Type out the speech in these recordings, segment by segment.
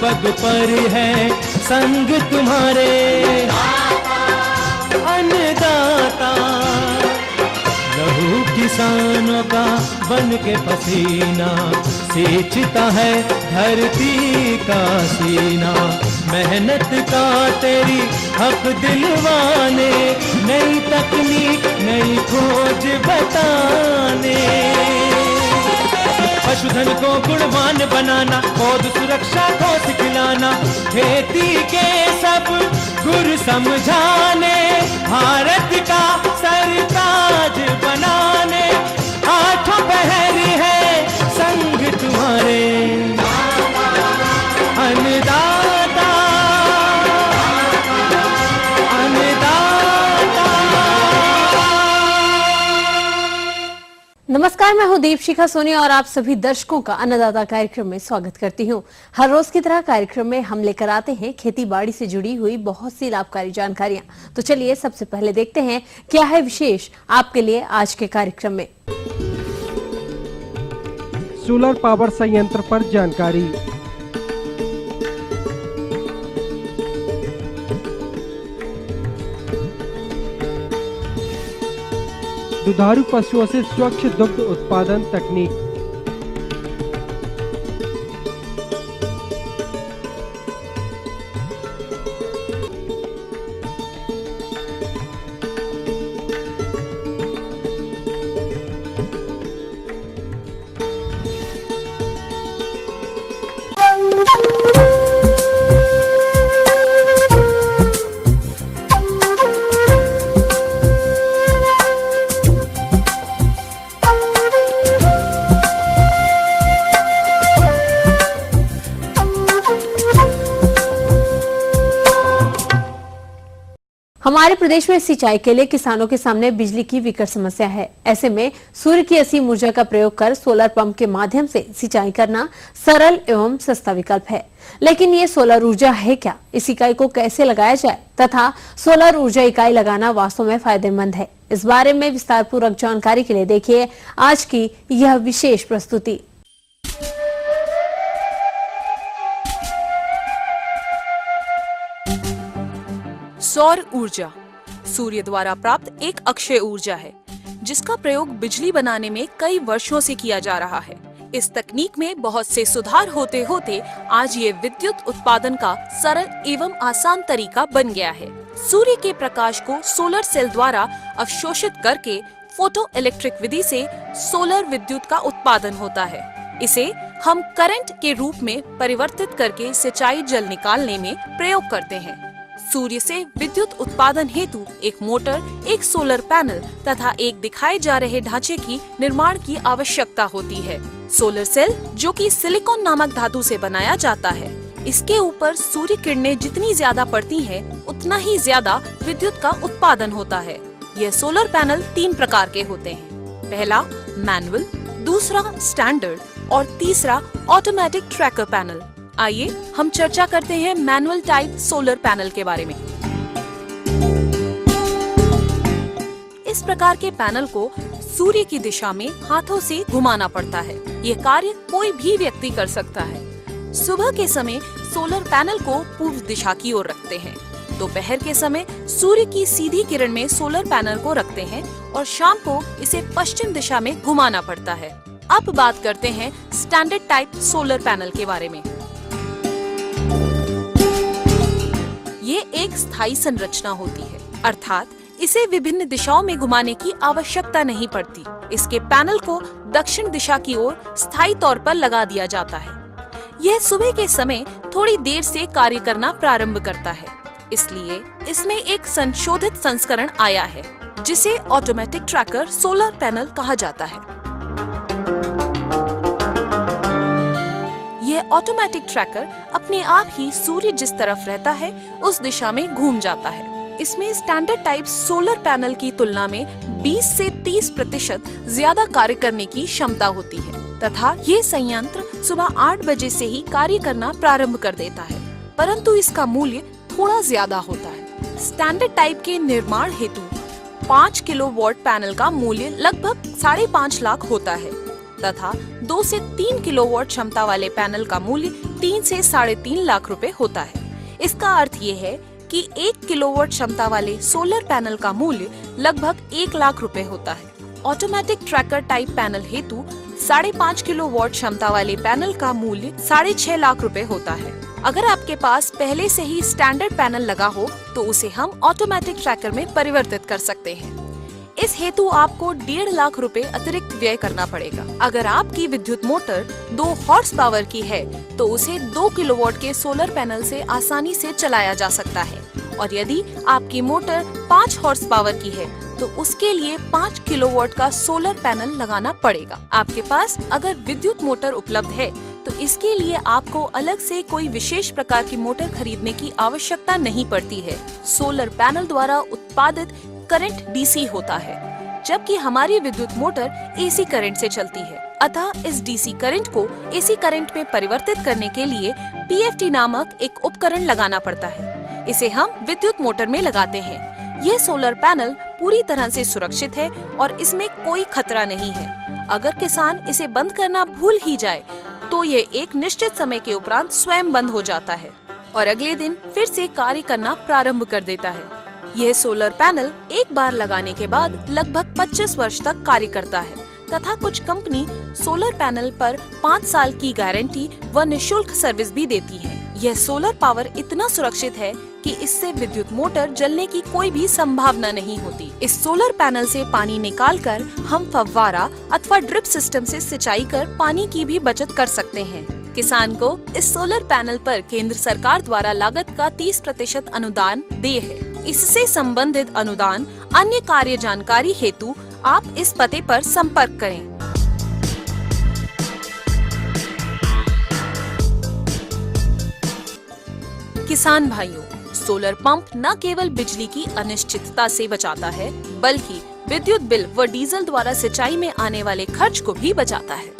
पग पर है संग तुम्हारे। अन्नदाता लहू किसानों का बन के पसीना सींचता है धरती का सीना। मेहनत का तेरी हक दिलवाने, नई तकनीक नई खोज बताने। पशुधन को गुणवान बनाना, पौध सुरक्षा को सिखलाना, खेती के सब गुर समझाने, भारत का सरताज बनाने। आठों पहर है संग तुम्हारे। अन्नदाता नमस्कार, मैं हूं दीपशिखा सोनी और आप सभी दर्शकों का अन्नदाता कार्यक्रम में स्वागत करती हूं। हर रोज की तरह कार्यक्रम में हम लेकर आते हैं खेती बाड़ी से जुड़ी हुई बहुत सी लाभकारी जानकारियां। तो चलिए सबसे पहले देखते हैं क्या है विशेष आपके लिए आज के कार्यक्रम में। सोलर पावर संयंत्र पर जानकारी। दुधारू पशुओं से स्वच्छ दुग्ध उत्पादन तकनीक। हमारे प्रदेश में सिंचाई के लिए किसानों के सामने बिजली की विकट समस्या है। ऐसे में सूर्य की असीम ऊर्जा का प्रयोग कर सोलर पंप के माध्यम से सिंचाई करना सरल एवं सस्ता विकल्प है। लेकिन ये सोलर ऊर्जा है क्या, इस इकाई को कैसे लगाया जाए तथा सोलर ऊर्जा इकाई लगाना वास्तव में फायदेमंद है, इस बारे में विस्तार पूर्वक जानकारी के लिए देखिए आज की यह विशेष प्रस्तुति। सौर ऊर्जा सूर्य द्वारा प्राप्त एक अक्षय ऊर्जा है जिसका प्रयोग बिजली बनाने में कई वर्षों से किया जा रहा है। इस तकनीक में बहुत से सुधार होते होते आज ये विद्युत उत्पादन का सरल एवं आसान तरीका बन गया है। सूर्य के प्रकाश को सोलर सेल द्वारा अवशोषित करके फोटो इलेक्ट्रिक विधि से सोलर विद्युत का उत्पादन होता है। इसे हम करंट के रूप में परिवर्तित करके सिंचाई जल निकालने में प्रयोग करते हैं। सूर्य से विद्युत उत्पादन हेतु एक मोटर, एक सोलर पैनल तथा एक दिखाए जा रहे ढांचे की निर्माण की आवश्यकता होती है। सोलर सेल जो कि सिलिकॉन नामक धातु से बनाया जाता है, इसके ऊपर सूर्य किरणें जितनी ज्यादा पड़ती हैं, उतना ही ज्यादा विद्युत का उत्पादन होता है। यह सोलर पैनल 3 प्रकार के होते हैं। पहला मैनुअल, दूसरा स्टैंडर्ड और तीसरा ऑटोमेटिक ट्रैकर पैनल। आइए हम चर्चा करते हैं मैनुअल टाइप सोलर पैनल के बारे में। इस प्रकार के पैनल को सूर्य की दिशा में हाथों से घुमाना पड़ता है। ये कार्य कोई भी व्यक्ति कर सकता है। सुबह के समय सोलर पैनल को पूर्व दिशा की ओर रखते हैं, दोपहर के समय सूर्य की सीधी किरण में सोलर पैनल को रखते हैं और शाम को इसे पश्चिम दिशा में घुमाना पड़ता है। अब बात करते हैं स्टैंडर्ड टाइप सोलर पैनल के बारे में। ये एक स्थायी संरचना होती है, अर्थात इसे विभिन्न दिशाओं में घुमाने की आवश्यकता नहीं पड़ती। इसके पैनल को दक्षिण दिशा की ओर स्थायी तौर पर लगा दिया जाता है। यह सुबह के समय थोड़ी देर से कार्य करना प्रारंभ करता है, इसलिए इसमें एक संशोधित संस्करण आया है जिसे ऑटोमेटिक ट्रैकर सोलर पैनल कहा जाता है। यह ऑटोमेटिक ट्रैकर अपने आप ही सूर्य जिस तरफ रहता है उस दिशा में घूम जाता है। इसमें स्टैंडर्ड टाइप सोलर पैनल की तुलना में 20 से 30% ज्यादा कार्य करने की क्षमता होती है तथा ये संयंत्र सुबह 8 बजे से ही कार्य करना प्रारंभ कर देता है, परंतु इसका मूल्य थोड़ा ज्यादा होता है। स्टैंडर्ड टाइप के निर्माण हेतु 5 किलोवाट पैनल का मूल्य लगभग 5.5 लाख होता है। तथा 2 से 3 किलोवाट क्षमता वाले पैनल का मूल्य 3 से 3.5 लाख रुपए होता है। इसका अर्थ ये है कि 1 किलोवाट क्षमता वाले सोलर पैनल का मूल्य लगभग 1 लाख रुपए होता है। ऑटोमेटिक ट्रैकर टाइप पैनल हेतु 5.5 किलोवाट क्षमता वाले पैनल का मूल्य 6.5 लाख रुपए होता है। अगर आपके पास पहले से ही स्टैंडर्ड पैनल लगा हो तो उसे हम ऑटोमेटिक ट्रैकर में परिवर्तित कर सकते हैं। इस हेतु आपको 1.5 लाख रुपए अतिरिक्त व्यय करना पड़ेगा। अगर आपकी विद्युत मोटर 2 हॉर्स पावर की है तो उसे 2 किलोवाट के सोलर पैनल से आसानी से चलाया जा सकता है, और यदि आपकी मोटर 5 हॉर्स पावर की है तो उसके लिए 5 किलोवाट का सोलर पैनल लगाना पड़ेगा। आपके पास अगर विद्युत मोटर उपलब्ध है तो इसके लिए आपको अलग से कोई विशेष प्रकार की मोटर खरीदने की आवश्यकता नहीं पड़ती है। सोलर पैनल द्वारा उत्पादित करंट डीसी होता है, जबकि हमारी विद्युत मोटर एसी करंट से चलती है। अतः इस डीसी करंट को एसी करंट में परिवर्तित करने के लिए पीएफटी नामक एक उपकरण लगाना पड़ता है। इसे हम विद्युत मोटर में लगाते हैं। यह सोलर पैनल पूरी तरह से सुरक्षित है और इसमें कोई खतरा नहीं है। अगर किसान इसे बंद करना भूल ही जाए तो ये एक निश्चित समय के उपरांत स्वयं बंद हो जाता है और अगले दिन फिर से कार्य करना प्रारंभ कर देता है। यह सोलर पैनल एक बार लगाने के बाद लगभग 25 वर्ष तक कार्य करता है तथा कुछ कंपनी सोलर पैनल पर 5 साल की गारंटी व निःशुल्क सर्विस भी देती है। यह सोलर पावर इतना सुरक्षित है कि इससे विद्युत मोटर जलने की कोई भी संभावना नहीं होती। इस सोलर पैनल से पानी निकालकर हम फव्वारा अथवा ड्रिप सिस्टम से सिंचाई कर पानी की भी बचत कर सकते हैं। किसान को इस सोलर पैनल पर केंद्र सरकार द्वारा लागत का 30% अनुदान देय है। इससे संबंधित अनुदान अन्य कार्य जानकारी हेतु आप इस पते पर संपर्क करें। किसान भाइयों, सोलर पंप न केवल बिजली की अनिश्चितता से बचाता है, बल्कि विद्युत बिल व डीजल द्वारा सिंचाई में आने वाले खर्च को भी बचाता है।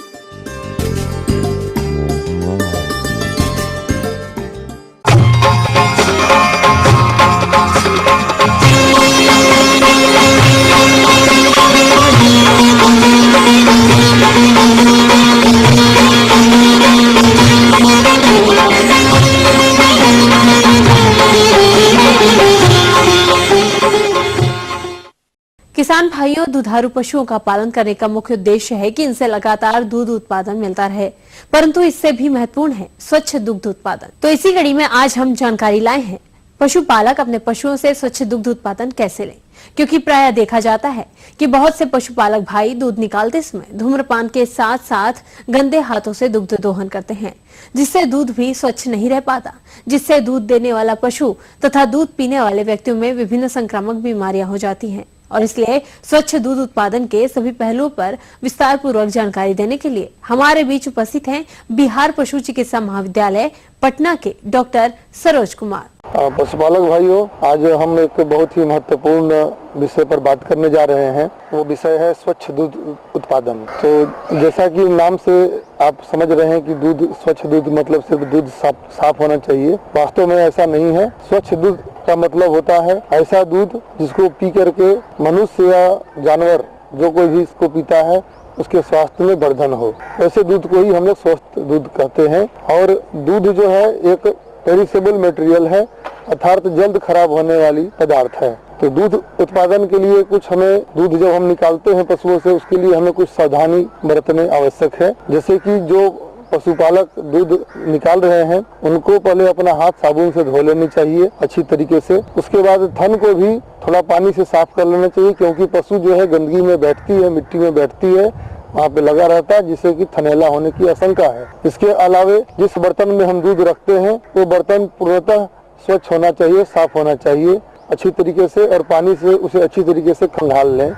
किसान भाइयों, दुधारू पशुओं का पालन करने का मुख्य उद्देश्य है कि इनसे लगातार दूध उत्पादन मिलता रहे, परंतु इससे भी महत्वपूर्ण है स्वच्छ दुग्ध उत्पादन। तो इसी कड़ी में आज हम जानकारी लाए हैं पशुपालक अपने पशुओं से स्वच्छ दुग्ध उत्पादन कैसे लें, क्योंकि प्रायः देखा जाता है कि बहुत से पशुपालक भाई दूध निकालते समय धूम्रपान के साथ साथ गंदे हाथों से दुग्ध दोहन करते हैं, जिससे दूध भी स्वच्छ नहीं रह पाता, जिससे दूध देने वाला पशु तथा दूध पीने वाले व्यक्तियों में विभिन्न संक्रामक बीमारियां हो जाती हैं। और इसलिए स्वच्छ दूध उत्पादन के सभी पहलुओं पर विस्तार पूर्वक जानकारी देने के लिए हमारे बीच उपस्थित हैं बिहार पशु चिकित्सा महाविद्यालय पटना के डॉक्टर सरोज कुमार। पशुपालक भाइयों, आज हम एक बहुत ही महत्वपूर्ण विषय पर बात करने जा रहे हैं। वो विषय है स्वच्छ दूध उत्पादन। तो जैसा कि नाम से आप समझ रहे हैं कि दूध, स्वच्छ दूध मतलब सिर्फ दूध साफ होना चाहिए। वास्तव में ऐसा नहीं है। स्वच्छ दूध का मतलब होता है ऐसा दूध जिसको पी करके मनुष्य या जानवर जो कोई भी इसको पीता है उसके स्वास्थ्य में वर्धन हो, ऐसे दूध को ही हम लोग स्वस्थ दूध कहते हैं। और दूध जो है एक पेरिसेबल मटेरियल है, अर्थात जल्द खराब होने वाली पदार्थ है। तो दूध उत्पादन के लिए कुछ हमें दूध जब हम निकालते हैं पशुओं से, उसके लिए हमें कुछ सावधानी बरतने आवश्यक है। जैसे कि जो पशुपालक दूध निकाल रहे हैं उनको पहले अपना हाथ साबुन से धो लेनी चाहिए अच्छी तरीके से। उसके बाद थन को भी थोड़ा पानी से साफ कर लेना चाहिए, क्योंकि पशु जो है गंदगी में बैठती है, मिट्टी में बैठती है, वहाँ पे लगा रहता है, जिससे कि थनैला होने की आशंका है। इसके अलावे जिस बर्तन में हम दूध रखते हैं वो बर्तन पूर्णतः स्वच्छ होना चाहिए, साफ होना चाहिए अच्छी तरीके से, और पानी से उसे अच्छी तरीके से खंगाल लें।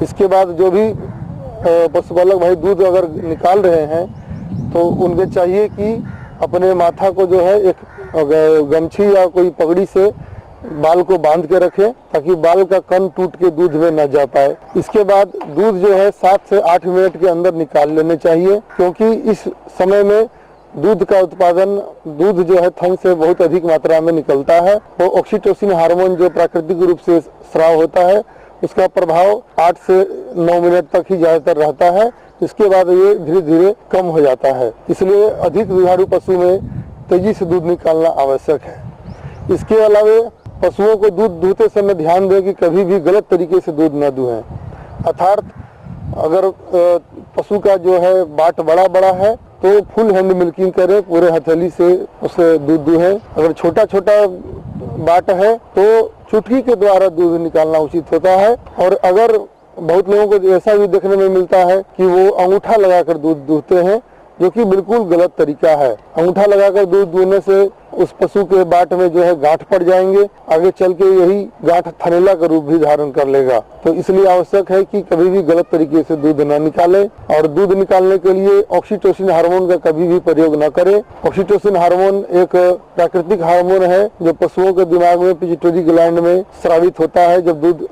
इसके बाद जो भी पशुपालक भाई दूध अगर निकाल रहे हैं तो उनके चाहिए कि अपने माथा को जो है एक गमछी या कोई पगड़ी से बाल को बांध के रखें, ताकि बाल का कण टूट के दूध में न जा पाए। इसके बाद दूध जो है 7 से 8 मिनट के अंदर निकाल लेने चाहिए, क्योंकि इस समय में दूध का उत्पादन, दूध जो है थन से बहुत अधिक मात्रा में निकलता है। वो ऑक्सीटोसिन हार्मोन जो प्राकृतिक रूप से स्राव होता है उसका प्रभाव 8 से 9 मिनट तक ही ज्यादातर रहता है। इसके बाद ये धीरे धीरे कम हो जाता है। इसलिए अधिक दुधारू पशु में तेजी से दूध निकालना आवश्यक है। इसके अलावा पशुओं को दूध दूहते समय ध्यान दें कि कभी भी गलत तरीके से दूध न दुहें। अर्थात अगर पशु का जो है बाट बड़ा है तो फुल हैंड मिल्किंग करें, पूरे हथेली से उसे दूध दुहें। अगर छोटा छोटा बाट है तो चुटकी के द्वारा दूध निकालना उचित होता है। और अगर बहुत लोगों को ऐसा भी देखने में मिलता है कि वो अंगूठा लगाकर दूध दूहते हैं, जो कि बिल्कुल गलत तरीका है। अंगूठा लगाकर दूध दूहने से उस पशु के बाट में जो है गांठ पड़ जाएंगे, आगे चल के यही गांठ थनैला का रूप भी धारण कर लेगा। तो इसलिए आवश्यक है कि कभी भी गलत तरीके से दूध न निकालें। और दूध निकालने के लिए ऑक्सीटोसिन हार्मोन का कभी भी प्रयोग न करें। ऑक्सीटोसिन हार्मोन एक प्राकृतिक हार्मोन है जो पशुओं के दिमाग में पिट्यूटरी ग्लैंड में स्रावित होता है जब दूध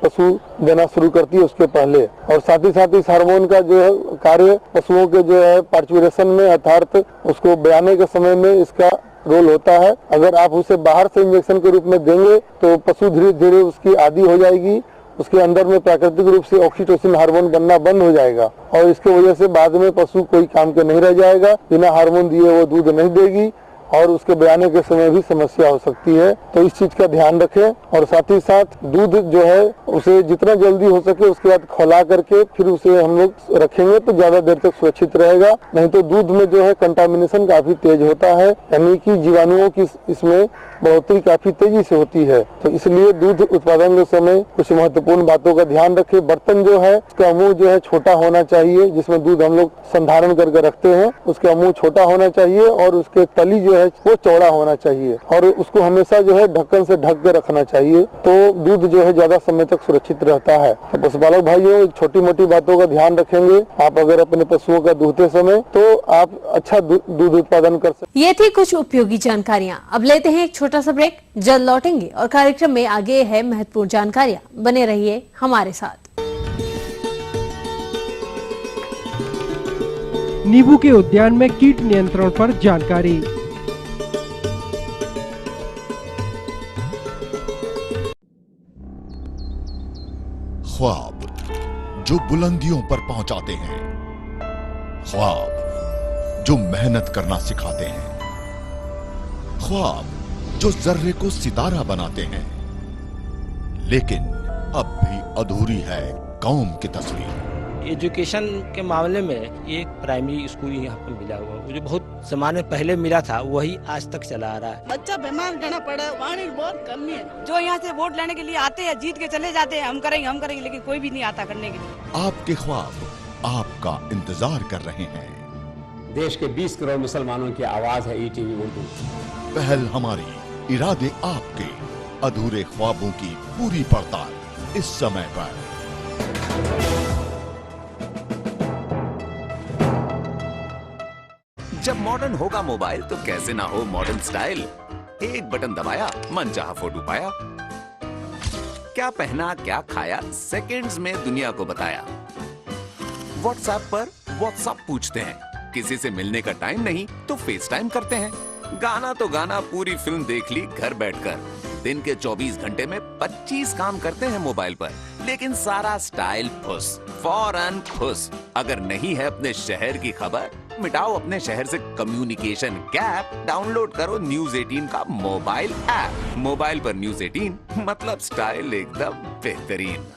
पशु देना शुरू करती है उसके पहले। और साथ ही इस हार्मोन का जो है कार्य पशुओं के जो है पार्चुरेशन में अर्थात उसको बयाने के समय में इसका रोल होता है। अगर आप उसे बाहर से इंजेक्शन के रूप में देंगे तो पशु धीरे धीरे उसकी आदी हो जाएगी, उसके अंदर में प्राकृतिक रूप से ऑक्सीटोसिन हार्मोन बनना बंद हो जाएगा और इसके वजह से बाद में पशु कोई काम के नहीं रह जाएगा। बिना हार्मोन दिए वो दूध नहीं देगी और उसके बयाने के समय भी समस्या हो सकती है। तो इस चीज का ध्यान रखें। और साथ ही साथ दूध जो है उसे जितना जल्दी हो सके उसके बाद खौला करके फिर उसे हम लोग रखेंगे तो ज्यादा देर तक सुरक्षित रहेगा। नहीं तो दूध में जो है कंटामिनेशन काफी तेज होता है, यानी कि जीवाणुओं की इसमें बढ़ोतरी काफी तेजी से होती है। तो इसलिए दूध उत्पादन के समय कुछ महत्वपूर्ण बातों का ध्यान रखें। बर्तन जो है उसका मुंह जो है छोटा होना चाहिए, जिसमें दूध हम लोग संधारण करके रखते हैं उसका मुंह छोटा होना चाहिए और उसके तली जो है वो चौड़ा होना चाहिए और उसको हमेशा जो है ढक्कन से ढक के रखना चाहिए। तो दूध जो है ज्यादा समय तक सुरक्षित रहता है। तो पशुपालक भाइयों, छोटी मोटी बातों का ध्यान रखेंगे आप अगर अपने पशुओं का दूहते समय, तो आप अच्छा दूध उत्पादन कर सकते। ये थी कुछ उपयोगी जानकारियां। अब लेते हैं एक छोटा सा ब्रेक, जल्द लौटेंगे और कार्यक्रम में आगे है महत्वपूर्ण जानकारियां। बने रहिए हमारे साथ। नींबू के उद्यान में कीट नियंत्रण पर जानकारी। ख्वाब जो बुलंदियों पर पहुंचाते हैं, ख्वाब जो मेहनत करना सिखाते हैं, ख्वाब जो जर्रे को सितारा बनाते हैं। लेकिन अब भी अधूरी है कौम की तस्वीर। एजुकेशन के मामले में एक प्राइमरी स्कूल यहाँ पर मिला हुआ है, जो बहुत जमाने पहले मिला था वही आज तक चला आ रहा है। बच्चा बीमार रहना पड़ा, पानी बहुत कमी है। जो यहाँ से वोट लेने के लिए आते हैं जीत के चले जाते हैं, हम करेंगे, लेकिन कोई भी नहीं आता करने के लिए। आपके ख्वाब आपका इंतजार कर रहे हैं। देश के 20 करोड़ मुसलमानों की आवाज है ईटीवी उर्दू। पहल हमारी, इरादे आपके, अधूरे ख्वाबों की पूरी पड़ताल इस समय पर। जब मॉडर्न होगा मोबाइल तो कैसे ना हो मॉडर्न स्टाइल। एक बटन दबाया, मनचाहा फोटो पाया, क्या पहना क्या खाया, सेकंड्स में दुनिया को बताया। व्हाट्सएप पर व्हाट्सएप पूछते हैं, किसी से मिलने का टाइम नहीं तो फेस टाइम करते हैं। गाना तो गाना, पूरी फिल्म देख ली घर बैठकर। दिन के 24 घंटे में 25 काम करते हैं मोबाइल पर, लेकिन सारा स्टाइल फुस, फौरन खुश। अगर नहीं है अपने शहर की खबर, मिटाओ अपने शहर से कम्युनिकेशन गैप, डाउनलोड करो न्यूज 18 का मोबाइल ऐप। मोबाइल पर न्यूज 18 मतलब स्टाइल एकदम बेहतरीन।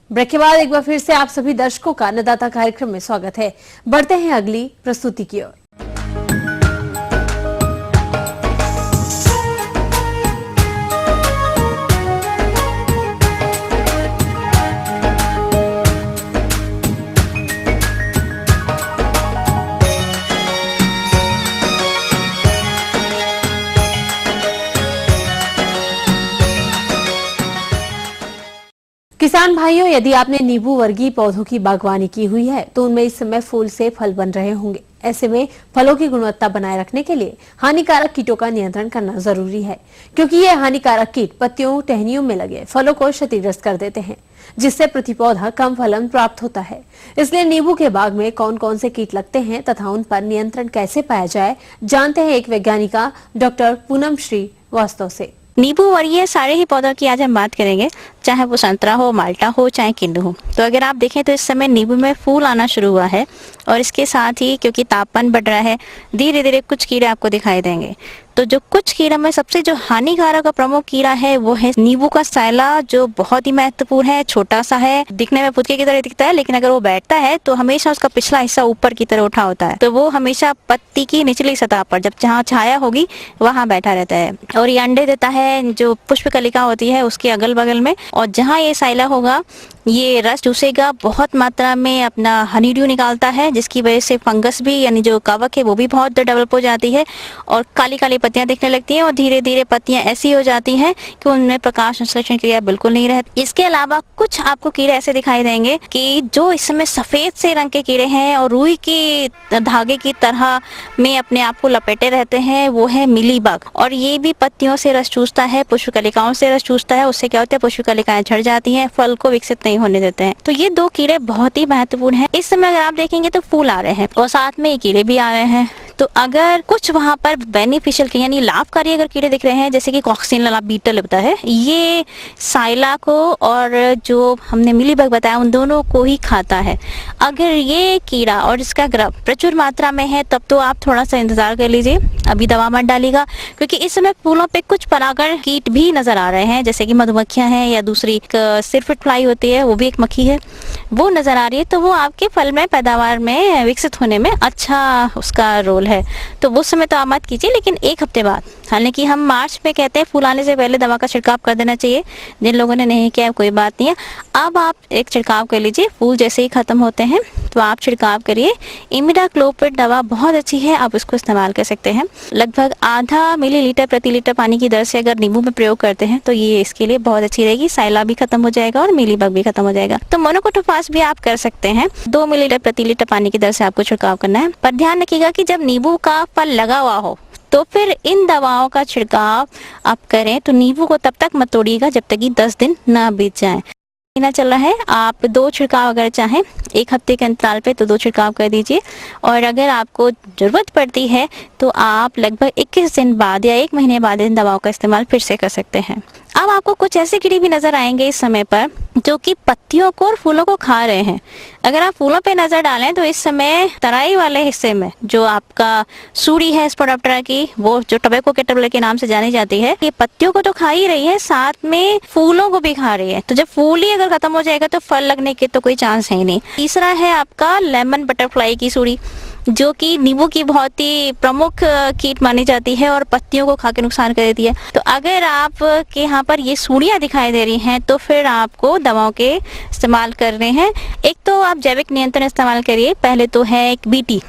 ब्रेक के बाद एक बार फिर से आप सभी दर्शकों का अन्नदाता कार्यक्रम में स्वागत है। बढ़ते हैं अगली प्रस्तुति की ओर। किसान भाइयों, यदि आपने नींबू वर्गीय पौधों की बागवानी की हुई है तो उनमें इस समय फूल से फल बन रहे होंगे। ऐसे में फलों की गुणवत्ता बनाए रखने के लिए हानिकारक कीटों का नियंत्रण करना जरूरी है, क्योंकि ये हानिकारक कीट पत्तियों टहनियों में लगे फलों को क्षतिग्रस्त कर देते हैं, जिससे प्रति पौधा कम फलन प्राप्त होता है। इसलिए नींबू के बाग में कौन कौन से कीट लगते हैं तथा उन पर नियंत्रण कैसे पाया जाए, जानते हैं एक वैज्ञानिका डॉक्टर पूनम श्रीवास्तव से। नींबू वर्गीय सारे ही पौधों की आज हम बात करेंगे, चाहे वो संतरा हो, माल्टा हो, चाहे किन्नू हो। तो अगर आप देखें तो इस समय नींबू में फूल आना शुरू हुआ है और इसके साथ ही क्योंकि तापमान बढ़ रहा है, धीरे धीरे कुछ कीड़े आपको दिखाई देंगे। तो जो कुछ कीड़ा में सबसे जो हानिकारक और प्रमुख कीड़ा है वो है नींबू का सायला, जो बहुत ही महत्वपूर्ण है। छोटा सा है, दिखने में पुतके की तरह दिखता है, लेकिन अगर वो बैठता है तो हमेशा उसका पिछला हिस्सा ऊपर की तरह उठा होता है। तो वो हमेशा पत्ती की निचली सतह पर, जब जहाँ छाया होगी वहां बैठा रहता है और ये अंडे देता है जो पुष्प कलिका होती है उसके अगल बगल में। और जहाँ ये सायला होगा ये रस चूसेगा, बहुत मात्रा में अपना हनीड्यू निकालता है, जिसकी वजह से फंगस भी यानी जो कवक है वो भी बहुत डेवलप हो जाती है और काली काली पत्तियां दिखने लगती हैं और धीरे धीरे पत्तियां ऐसी हो जाती हैं कि उनमें प्रकाश संश्लेषण क्रिया बिल्कुल नहीं रहती। इसके अलावा कुछ आपको कीड़े ऐसे दिखाई देंगे कि जो इस समय सफेद से रंग के कीड़े हैं और रुई की धागे की तरह में अपने आप को लपेटे रहते हैं, वो है मिलीबग। और ये भी पत्तियों से रस चूसता है, पुष्प कलिकाओं से रस चूसता है। उससे क्या होता है, पुष्प कलिकाएं झड़ जाती हैं, फल को विकसित नहीं होने देते हैं। तो ये दो कीड़े बहुत ही महत्वपूर्ण हैं। इस समय अगर आप देखेंगे तो फूल आ रहे हैं और साथ में ये कीड़े भी आ रहे हैं। तो अगर कुछ वहां पर बेनिफिशियल यानी लाभकारी अगर कीड़े दिख रहे हैं, जैसे कि कॉक्सिनला बीटल होता है, ये साइला को और जो हमने मिलीबग बताया उन दोनों को ही खाता है। अगर ये कीड़ा और इसका ग्रब प्रचुर मात्रा में है तब तो आप थोड़ा सा इंतजार कर लीजिए, अभी दवा मत डालिएगा, क्योंकि इस समय फूलों पे कुछ परागण कीट भी नजर आ रहे हैं, जैसे कि मधुमक्खियां हैं या दूसरी सिरफिट फ्लाई होती है, वो भी एक मक्खी है, वो नजर आ रही है। तो वो आपके फल में पैदावार में विकसित होने में अच्छा उसका रोल है। तो वो समय तो आप मत कीजिए, लेकिन एक हफ्ते बाद, हालांकि हम मार्च में कहते हैं फूल आने से पहले दवा का छिड़काव कर देना चाहिए। जिन लोगों ने नहीं किया कोई बात नहीं है, अब आप एक छिड़काव कर लीजिए। फूल जैसे ही खत्म होते हैं तो आप छिड़काव करिए। इमिडाक्लोपिड दवा बहुत अच्छी है, आप इसको इस्तेमाल कर सकते हैं। लगभग आधा मिलीलीटर प्रति लीटर पानी की दर से अगर नींबू में प्रयोग करते हैं तो ये इसके लिए बहुत अच्छी रहेगी। साइला भी खत्म हो जाएगा और मिलीबग भी खत्म हो जाएगा। तो मोनोकोटोफास भी आप कर सकते हैं। 2 मिलीलीटर प्रति लीटर पानी की दर से आपको छिड़काव करना है। पर ध्यान रखिएगा कि जब नींबू का फल लगा हुआ हो तो फिर इन दवाओं का छिड़काव आप करें तो नींबू को तब तक मत तोड़िएगा जब तक कि 10 दिन ना बीत जाए। महीना चल रहा है, आप 2 छिड़काव अगर चाहें एक हफ्ते के अंतराल पे तो 2 छिड़काव कर दीजिए। और अगर आपको जरूरत पड़ती है तो आप लगभग 21 दिन बाद या 1 महीने बाद इन दवाओं का इस्तेमाल फिर से कर सकते हैं। अब आपको कुछ ऐसे कीड़े भी नजर आएंगे इस समय पर जो कि पत्तियों को और फूलों को खा रहे हैं। अगर आप फूलों पे नजर डालें तो इस समय तराई वाले हिस्से में जो आपका सूड़ी है स्पोडोप्टेरा की, वो जो टबैको कैटरपिलर के नाम से जानी जाती है, ये पत्तियों को तो खा ही रही है, साथ में फूलों को भी खा रही है। तो जब फूल ही अगर खत्म हो जाएगा तो फल लगने के तो कोई चांस है ही नहीं। तीसरा है आपका लेमन बटरफ्लाई की सूड़ी, जो कि नींबू की बहुत ही प्रमुख कीट मानी जाती है और पत्तियों को खा के नुकसान कर देती है। तो अगर आप के यहाँ पर ये सूड़ियाँ दिखाई दे रही हैं तो फिर आपको दवाओं के इस्तेमाल करने हैं। एक तो आप जैविक नियंत्रण इस्तेमाल करिए। पहले तो है एक बीटी,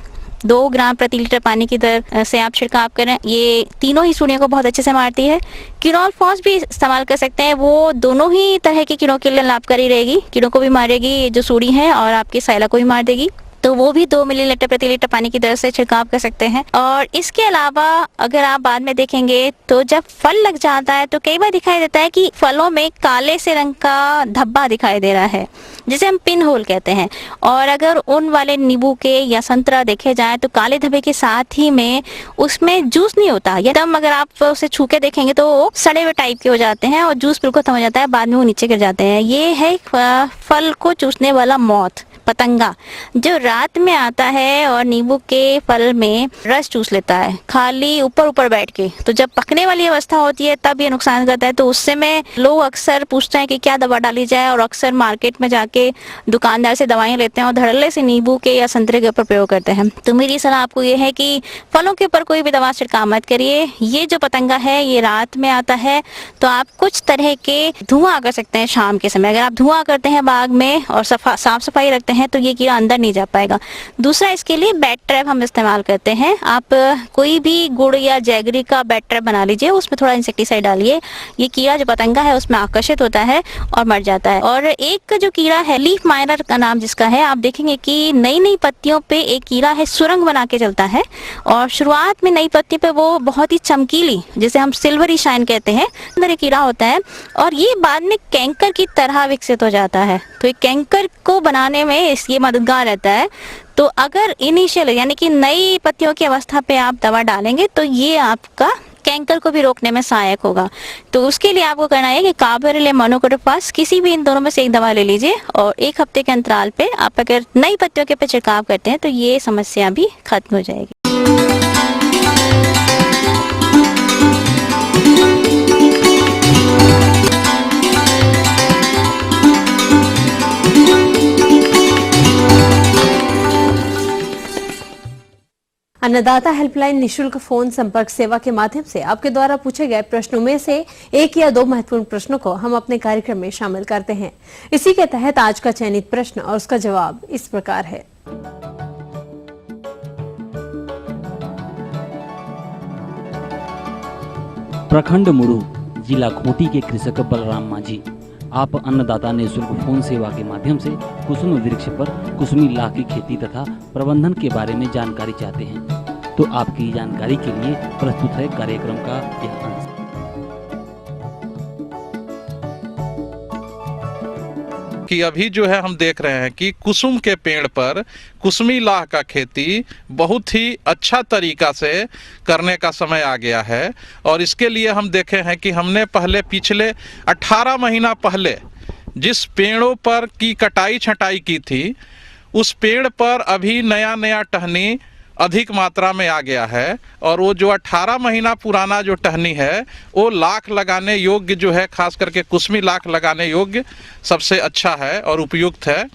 2 ग्राम प्रति लीटर पानी की दर से आप छिड़काव करें। ये तीनों ही सूड़ियों को बहुत अच्छे से मारती है। किनोल फॉस भी इस्तेमाल कर सकते हैं, वो दोनों ही तरह के कीड़ों के लिए लाभकारी रहेगी। कीड़ों को भी मारेगी जो सूड़ी है और आपके साइला को भी मार देगी। तो वो भी 2 मिलीलीटर प्रति लीटर पानी की दर से छिड़काव कर सकते हैं। और इसके अलावा अगर आप बाद में देखेंगे तो जब फल लग जाता है तो कई बार दिखाई देता है कि फलों में काले से रंग का धब्बा दिखाई दे रहा है, जिसे हम पिन होल कहते हैं। और अगर उन वाले नींबू के या संतरा देखे जाए तो काले धब्बे के साथ ही में उसमें जूस नहीं होता, एकदम अगर आप उसे छू के देखेंगे तो वो सड़े हुए टाइप के हो जाते हैं और जूस बिल्कुल खत्म हो जाता है, बाद में वो नीचे गिर जाते हैं। ये है फल को चूसने वाला मॉथ, पतंगा, जो रात में आता है और नींबू के फल में रस चूस लेता है खाली ऊपर ऊपर बैठ के। तो जब पकने वाली अवस्था होती है तब ये नुकसान करता है। तो उससे में लोग अक्सर पूछते हैं कि क्या दवा डाली जाए और अक्सर मार्केट में जाके दुकानदार से दवाइयां लेते हैं और धड़ल्ले से नींबू के या संतरे के ऊपर प्रयोग करते हैं। तो मेरी सलाह आपको ये है कि फलों के ऊपर कोई भी दवा छिड़काव मत करिए। ये जो पतंगा है ये रात में आता है तो आप कुछ तरह के धुआं कर सकते हैं शाम के समय। अगर आप धुआं करते हैं बाग में और साफ सफाई रखते हैं हैं तो ये कीड़ा अंदर नहीं जा पाएगा। दूसरा, इसके लिए बैट ट्रैप हम इस्तेमाल करते हैं। आप कोई भी गुड़ या जैगरी का बैट ट्रैप बना लीजिए, उसमें थोड़ा इंसेक्टिसाइड डालिए, ये कीड़ा जो पतंगा है उसमें आकर्षित होता है और मर जाता है। और एक जो कीड़ा है लीफ माइनर का नाम जिसका है, आप देखेंगे कि नई नई पत्तियों पे एक कीड़ा है, सुरंग बना के चलता है और शुरुआत में नई पत्ती पे वो बहुत ही चमकीली, जिसे हम सिल्वरी शाइन कहते हैं, अंदर एक कीड़ा होता है और ये बाद में कैंकर की तरह विकसित हो जाता है। तो एक कैंकर को बनाने में ये मददगार रहता है। तो अगर इनिशियल यानी कि नई पत्तियों की अवस्था पे आप दवा डालेंगे तो ये आपका कैंकर को भी रोकने में सहायक होगा। तो उसके लिए आपको करना है कि कार्बारिल या मोनोक्रोटोफास किसी भी इन दोनों में से एक दवा ले लीजिए और 1 हफ्ते के अंतराल पे आप अगर नई पत्तियों के पे छिड़काव करते हैं तो ये समस्या भी खत्म हो जाएगी। अन्नदाता हेल्पलाइन निशुल्क फोन संपर्क सेवा के माध्यम से आपके द्वारा पूछे गए प्रश्नों में से 1 या 2 महत्वपूर्ण प्रश्नों को हम अपने कार्यक्रम में शामिल करते हैं। इसी के तहत आज का चयनित प्रश्न और उसका जवाब इस प्रकार है। प्रखंड मुरू, जिला खूंटी के कृषक बलराम मांझी, आप अन्नदाता निःशुल्क फोन सेवा के माध्यम से कुसुम वृक्ष पर कुसुमी लाख की खेती तथा प्रबंधन के बारे में जानकारी चाहते हैं, तो आपकी जानकारी के लिए प्रस्तुत है कार्यक्रम का यह अंश। कि अभी जो है हम देख रहे हैं कि कुसुम के पेड़ पर कुसुमी लाह का खेती बहुत ही अच्छा तरीका से करने का समय आ गया है। और इसके लिए हम देखे हैं कि हमने पहले पिछले 18 महीना पहले जिस पेड़ों पर की कटाई छटाई की थी, उस पेड़ पर अभी नया नया टहनी अधिक मात्रा में आ गया है और वो जो 18 महीना पुराना जो टहनी है वो लाख लगाने योग्य जो है, खास करके कुसमी लाख लगाने योग्य सबसे अच्छा है और उपयुक्त है।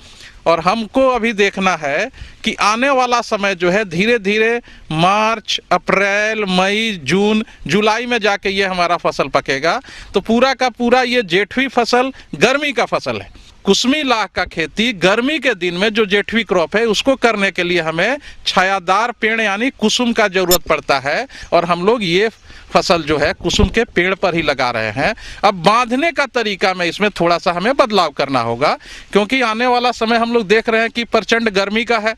और हमको अभी देखना है कि आने वाला समय जो है धीरे धीरे मार्च, अप्रैल, मई, जून, जुलाई में जाके ये हमारा फसल पकेगा। तो पूरा का पूरा ये जेठवी फसल गर्मी का फसल है। कुसमी लाख का खेती गर्मी के दिन में जो जेठवी क्रॉप है उसको करने के लिए हमें छायादार पेड़ यानी कुसुम का जरूरत पड़ता है और हम लोग ये फसल जो है कुसुम के पेड़ पर ही लगा रहे हैं। अब बांधने का तरीका में इसमें थोड़ा सा हमें बदलाव करना होगा, क्योंकि आने वाला समय हम लोग देख रहे हैं कि प्रचंड गर्मी का है।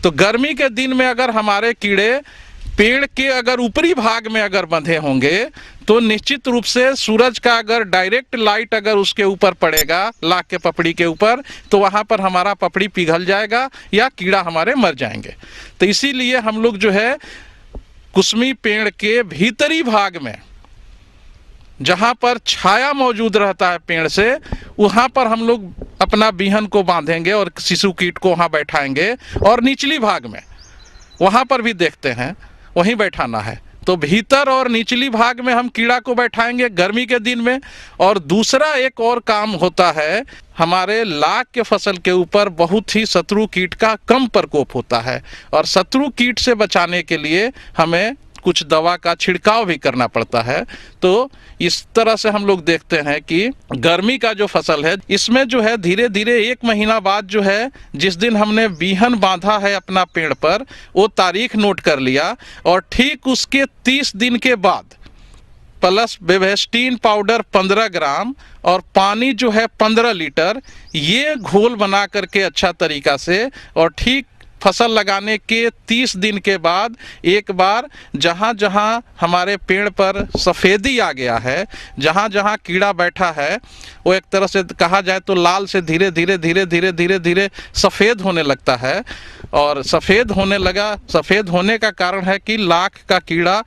तो गर्मी के दिन में अगर हमारे कीड़े पेड़ के अगर ऊपरी भाग में अगर बंधे होंगे तो निश्चित रूप से सूरज का अगर डायरेक्ट लाइट अगर उसके ऊपर पड़ेगा, लाख के पपड़ी के ऊपर, तो वहाँ पर हमारा पपड़ी पिघल जाएगा या कीड़ा हमारे मर जाएंगे। तो इसीलिए हम लोग जो है कुसमी पेड़ के भीतरी भाग में जहाँ पर छाया मौजूद रहता है पेड़ से, वहाँ पर हम लोग अपना बीहन को बांधेंगे और शिशु कीट को वहाँ बैठाएंगे। और निचली भाग में वहाँ पर भी देखते हैं वहीं बैठाना है। तो भीतर और निचली भाग में हम कीड़ा को बैठाएंगे गर्मी के दिन में। और दूसरा एक और काम होता है, हमारे लाख के फसल के ऊपर बहुत ही शत्रु कीट का कम प्रकोप होता है और शत्रु कीट से बचाने के लिए हमें कुछ दवा का छिड़काव भी करना पड़ता है। तो इस तरह से हम लोग देखते हैं कि गर्मी का जो फसल है इसमें जो है धीरे धीरे 1 महीना बाद जो है जिस दिन हमने बीहन बांधा है अपना पेड़ पर वो तारीख नोट कर लिया और ठीक उसके 30 दिन के बाद प्लस बेवेस्टीन पाउडर 15 ग्राम और पानी जो है 15 लीटर, ये घोल बना करके अच्छा तरीका से और ठीक फसल लगाने के 30 दिन के बाद एक बार जहाँ जहाँ हमारे पेड़ पर सफ़ेदी आ गया है, जहाँ जहाँ कीड़ा बैठा है, वो एक तरह से कहा जाए तो लाल से धीरे धीरे धीरे धीरे धीरे धीरे सफ़ेद होने लगता है। और सफ़ेद होने लगा, सफ़ेद होने का कारण है कि लाख का कीड़ा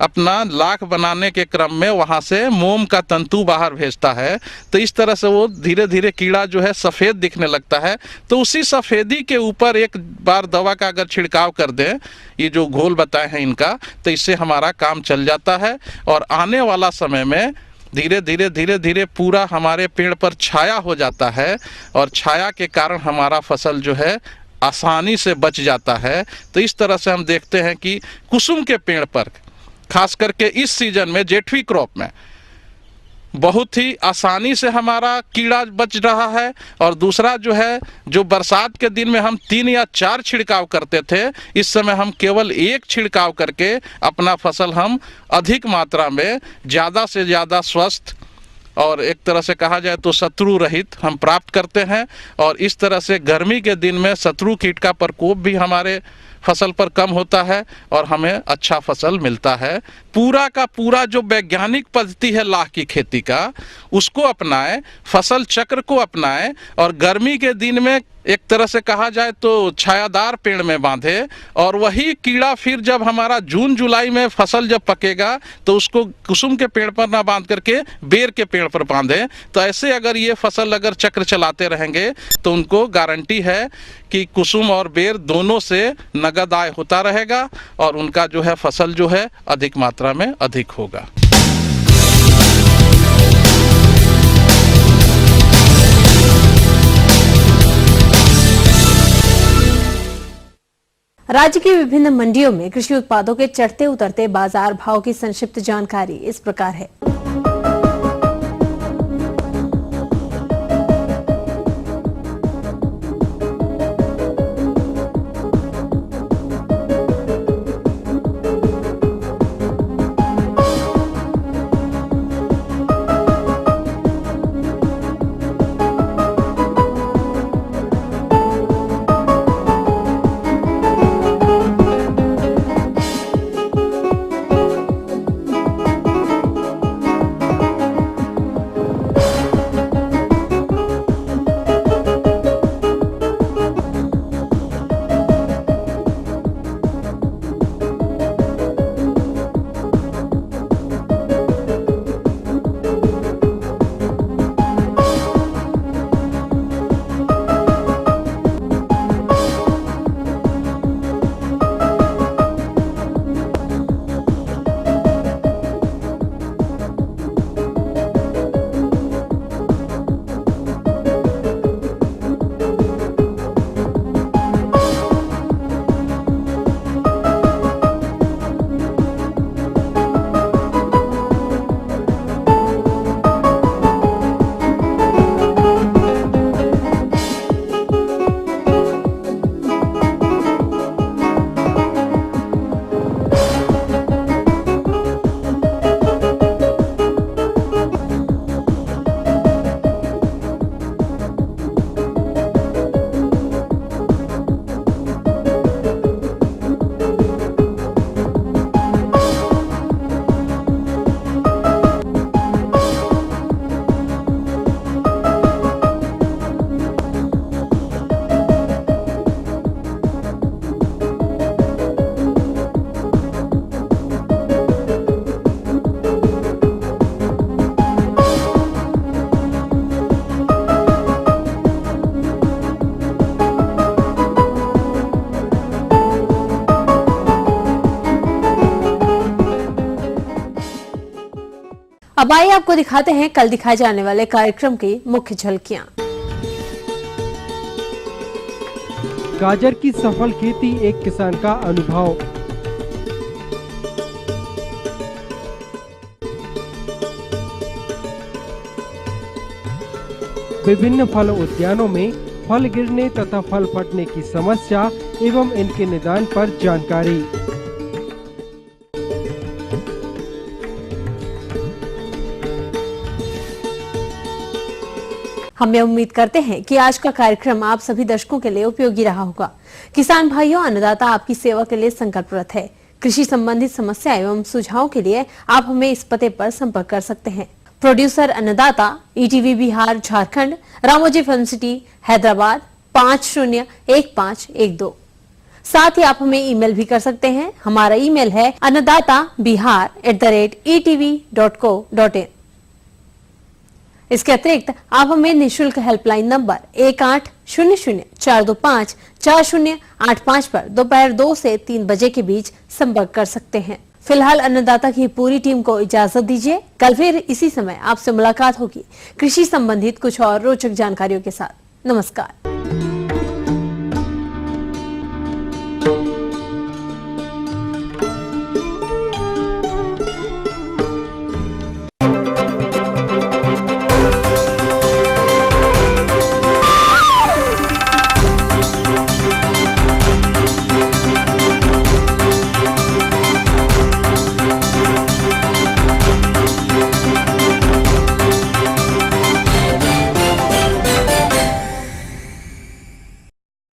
अपना लाख बनाने के क्रम में वहाँ से मोम का तंतु बाहर भेजता है। तो इस तरह से वो धीरे धीरे कीड़ा जो है सफ़ेद दिखने लगता है। तो उसी सफ़ेदी के ऊपर एक बार दवा का अगर छिड़काव कर दें, ये जो घोल बताए हैं इनका, तो इससे हमारा काम चल जाता है। और आने वाला समय में धीरे धीरे धीरे धीरे पूरा हमारे पेड़ पर छाया हो जाता है और छाया के कारण हमारा फसल जो है आसानी से बच जाता है। तो इस तरह से हम देखते हैं कि कुसुम के पेड़ पर खास करके इस सीजन में जेठवी क्रॉप में बहुत ही आसानी से हमारा कीड़ा बच रहा है। और दूसरा जो है, जो बरसात के दिन में हम 3 या 4 छिड़काव करते थे, इस समय हम केवल 1 छिड़काव करके अपना फसल हम अधिक मात्रा में ज़्यादा से ज़्यादा स्वस्थ और एक तरह से कहा जाए तो शत्रु रहित हम प्राप्त करते हैं। और इस तरह से गर्मी के दिन में शत्रु कीट का प्रकोप भी हमारे फसल पर कम होता है और हमें अच्छा फसल मिलता है। पूरा का पूरा जो वैज्ञानिक पद्धति है लाख की खेती का, उसको अपनाएं, फसल चक्र को अपनाएं और गर्मी के दिन में एक तरह से कहा जाए तो छायादार पेड़ में बांधे। और वही कीड़ा फिर जब हमारा जून जुलाई में फसल जब पकेगा तो उसको कुसुम के पेड़ पर ना बांध करके बेर के पेड़ पर बांधे। तो ऐसे अगर ये फसल अगर चक्र चलाते रहेंगे तो उनको गारंटी है कि कुसुम और बेर दोनों से नगद आय होता रहेगा और उनका जो है फसल जो है अधिक मात्रा में अधिक होगा। राज्य की विभिन्न मंडियों में कृषि उत्पादों के चढ़ते उतरते बाजार भाव की संक्षिप्त जानकारी इस प्रकार है। अब आइए आपको दिखाते हैं कल दिखाए जाने वाले कार्यक्रम की मुख्य झलकियां। गाजर की सफल खेती, एक किसान का अनुभव। विभिन्न फल उद्यानों में फल गिरने तथा फल फटने की समस्या एवं इनके निदान पर जानकारी। हमें उम्मीद करते हैं कि आज का कार्यक्रम आप सभी दर्शकों के लिए उपयोगी रहा होगा। किसान भाइयों, अन्नदाता आपकी सेवा के लिए संकल्परत है। कृषि संबंधित समस्या एवं सुझावों के लिए आप हमें इस पते पर संपर्क कर सकते हैं। प्रोड्यूसर अन्नदाता, ETV Bihar Jharkhand, Ramoji film city Hyderabad 501512। साथ ही आप हमें ईमेल भी कर सकते हैं। हमारा ईमेल है annadatabihar@etv.co.in। इसके अतिरिक्त आप हमें निःशुल्क हेल्पलाइन नंबर 1800-425-4085 पर दोपहर 2 से 3 बजे के बीच संपर्क कर सकते हैं। फिलहाल अन्नदाता की पूरी टीम को इजाजत दीजिए। कल फिर इसी समय आपसे मुलाकात होगी कृषि संबंधित कुछ और रोचक जानकारियों के साथ। नमस्कार।